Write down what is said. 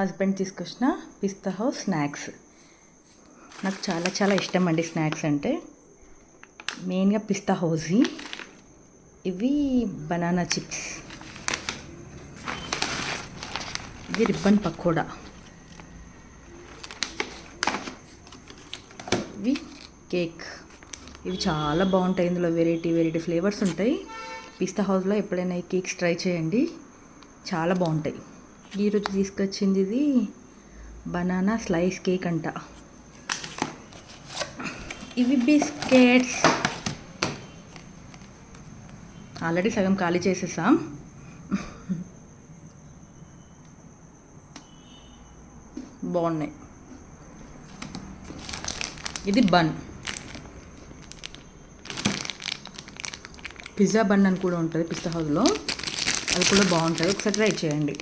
Husband తీసుకొచ్చిన పిస్తా house snacks. నాకు చాలా చాలా ఇష్టం అండి స్నాక్స్ అంటే. మెయిన్గా పిస్తా హౌస్. ఇవి బనానా చిప్స్, ఇది రిబ్బన్ పకోడా, ఇవి కేక్. ఇవి చాలా బాగుంటాయి. ఇందులో వెరైటీ వెరైటీ ఫ్లేవర్స్ ఉంటాయి. పిస్తా హౌస్లో ఎప్పుడైనా ఈ కేక్స్ ట్రై చేయండి, చాలా బాగుంటాయి. ఈరోజు తీసుకొచ్చింది ఇది బనానా స్లైస్ కేక్ అంట. ఇవి బిస్కెట్స్. ఆల్రెడీ సగం ఖాళీ చేసేసాం. బాగున్నాయి. ఇది బన్, పిజ్జా బన్ అని కూడా ఉంటుంది పిస్తా హౌస్లో, అది కూడా బాగుంటుంది. ఒకసారి ట్రై చేయండి.